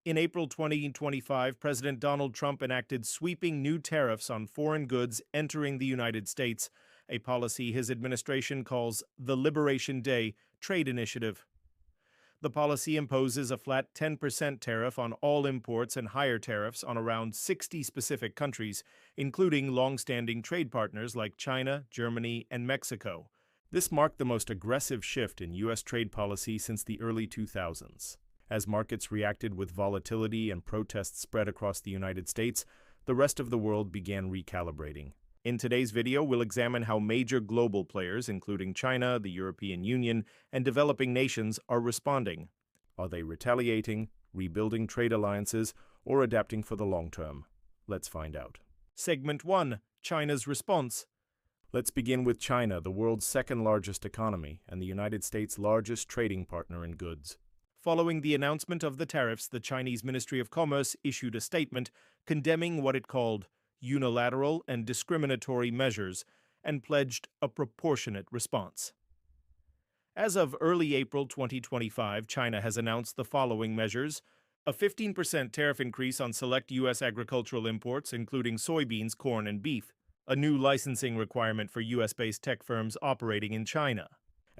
In April 2025, President Donald Trump enacted sweeping new tariffs on foreign goods entering the United States, a policy his administration calls the Liberation Day Trade Initiative. The policy imposes a flat 10% tariff on all imports and higher tariffs on around 60 specific countries, including long-standing trade partners like China, Germany, and Mexico. This marked the most aggressive shift in U.S. trade policy since the early 2000s. As markets reacted with volatility and protests spread across the United States, the rest of the world began recalibrating. In today's video, we'll examine how major global players, including China, the European Union, and developing nations, are responding. Are they retaliating, rebuilding trade alliances, or adapting for the long term? Let's find out. Segment 1. China's response. Let's begin with China, the world's second-largest economy and the United States' largest trading partner in goods. Following the announcement of the tariffs, the Chinese Ministry of Commerce issued a statement condemning what it called unilateral and discriminatory measures and pledged a proportionate response. As of early April 2025, China has announced the following measures: a 15% tariff increase on select U.S. agricultural imports, including soybeans, corn, and beef, a new licensing requirement for U.S.-based tech firms operating in China,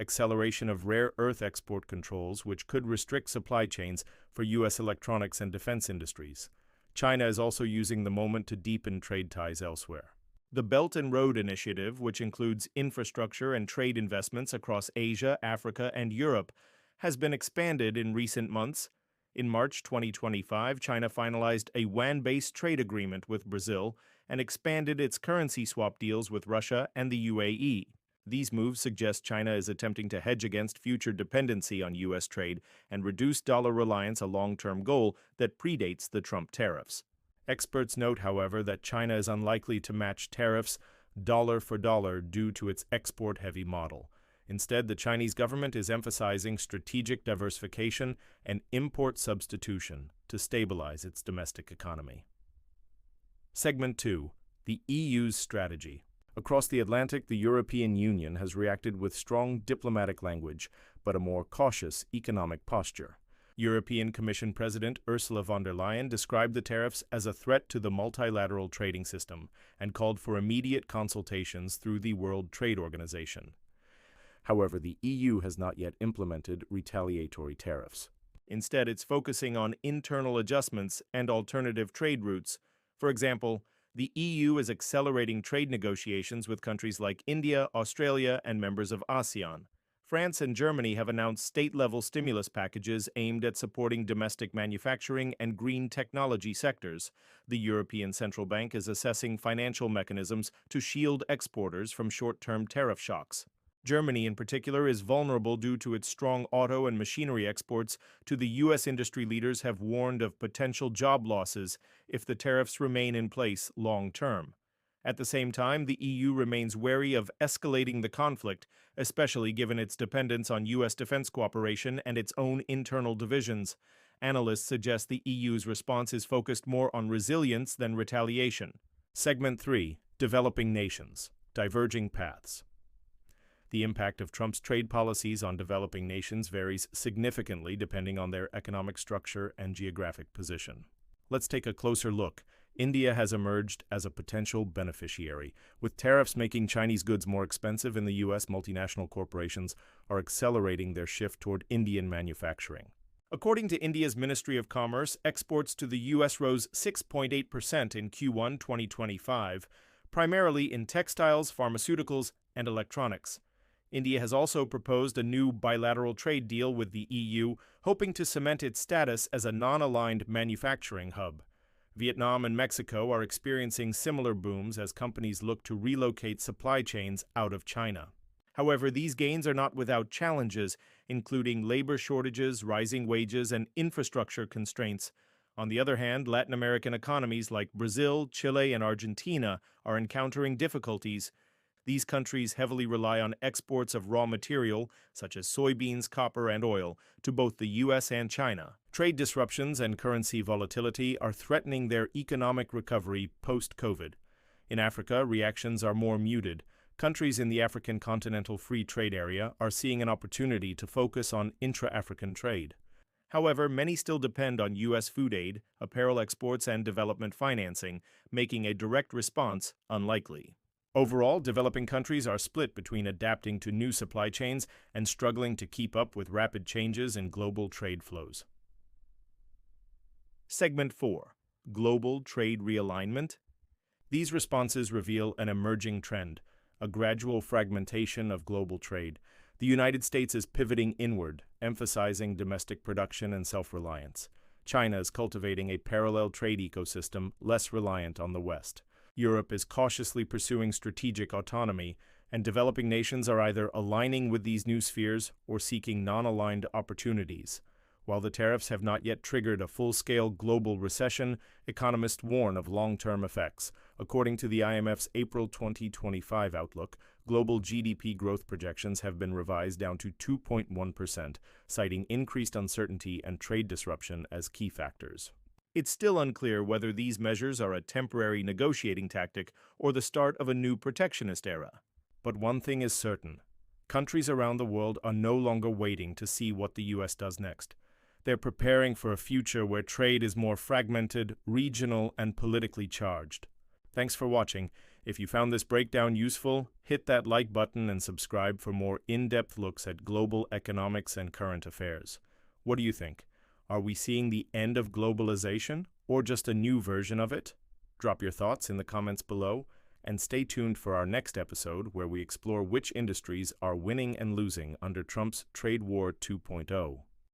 acceleration of rare earth export controls, which could restrict supply chains for U.S. electronics and defense industries. China is also using the moment to deepen trade ties elsewhere. The Belt and Road Initiative, which includes infrastructure and trade investments across Asia, Africa, and Europe, has been expanded in recent months. In March 2025, China finalized a yuan-based trade agreement with Brazil and expanded its currency swap deals with Russia and the UAE. These moves suggest China is attempting to hedge against future dependency on U.S. trade and reduce dollar reliance, a long-term goal that predates the Trump tariffs. Experts note, however, that China is unlikely to match tariffs dollar for dollar due to its export-heavy model. Instead, the Chinese government is emphasizing strategic diversification and import substitution to stabilize its domestic economy. Segment 2. The EU's strategy. Across the Atlantic, the European Union has reacted with strong diplomatic language, but a more cautious economic posture. European Commission President Ursula von der Leyen described the tariffs as a threat to the multilateral trading system and called for immediate consultations through the World Trade Organization. However, the EU has not yet implemented retaliatory tariffs. Instead, it's focusing on internal adjustments and alternative trade routes. For example, the EU is accelerating trade negotiations with countries like India, Australia, and members of ASEAN. France and Germany have announced state-level stimulus packages aimed at supporting domestic manufacturing and green technology sectors. The European Central Bank is assessing financial mechanisms to shield exporters from short-term tariff shocks. Germany, in particular, is vulnerable due to its strong auto and machinery exports to the U.S. Industry leaders have warned of potential job losses if the tariffs remain in place long-term. At the same time, the EU remains wary of escalating the conflict, especially given its dependence on U.S. defense cooperation and its own internal divisions. Analysts suggest the EU's response is focused more on resilience than retaliation. Segment 3. Developing nations. Diverging paths. The impact of Trump's trade policies on developing nations varies significantly depending on their economic structure and geographic position. Let's take a closer look. India has emerged as a potential beneficiary. With tariffs making Chinese goods more expensive in the U.S., multinational corporations are accelerating their shift toward Indian manufacturing. According to India's Ministry of Commerce, exports to the U.S. rose 6.8% in Q1 2025, primarily in textiles, pharmaceuticals, and electronics. India has also proposed a new bilateral trade deal with the EU, hoping to cement its status as a non-aligned manufacturing hub. Vietnam and Mexico are experiencing similar booms as companies look to relocate supply chains out of China. However, these gains are not without challenges, including labor shortages, rising wages, and infrastructure constraints. On the other hand, Latin American economies like Brazil, Chile, and Argentina are encountering difficulties. These countries heavily rely on exports of raw material, such as soybeans, copper, and oil, to both the U.S. and China. Trade disruptions and currency volatility are threatening their economic recovery post-COVID. In Africa, reactions are more muted. Countries in the African Continental Free Trade Area are seeing an opportunity to focus on intra-African trade. However, many still depend on U.S. food aid, apparel exports, and development financing, making a direct response unlikely. Overall, developing countries are split between adapting to new supply chains and struggling to keep up with rapid changes in global trade flows. Segment 4. Global Trade Realignment. These responses reveal an emerging trend, a gradual fragmentation of global trade. The United States is pivoting inward, emphasizing domestic production and self-reliance. China is cultivating a parallel trade ecosystem less reliant on the West. Europe is cautiously pursuing strategic autonomy, and developing nations are either aligning with these new spheres or seeking non-aligned opportunities. While the tariffs have not yet triggered a full-scale global recession, economists warn of long-term effects. According to the IMF's April 2025 outlook, global GDP growth projections have been revised down to 2.1%, citing increased uncertainty and trade disruption as key factors. It's still unclear whether these measures are a temporary negotiating tactic or the start of a new protectionist era. But one thing is certain: countries around the world are no longer waiting to see what the U.S. does next. They're preparing for a future where trade is more fragmented, regional, and politically charged. Thanks for watching. If you found this breakdown useful, hit that like button and subscribe for more in-depth looks at global economics and current affairs. What do you think? Are we seeing the end of globalization, or just a new version of it? Drop your thoughts in the comments below, and stay tuned for our next episode where we explore which industries are winning and losing under Trump's Trade War 2.0.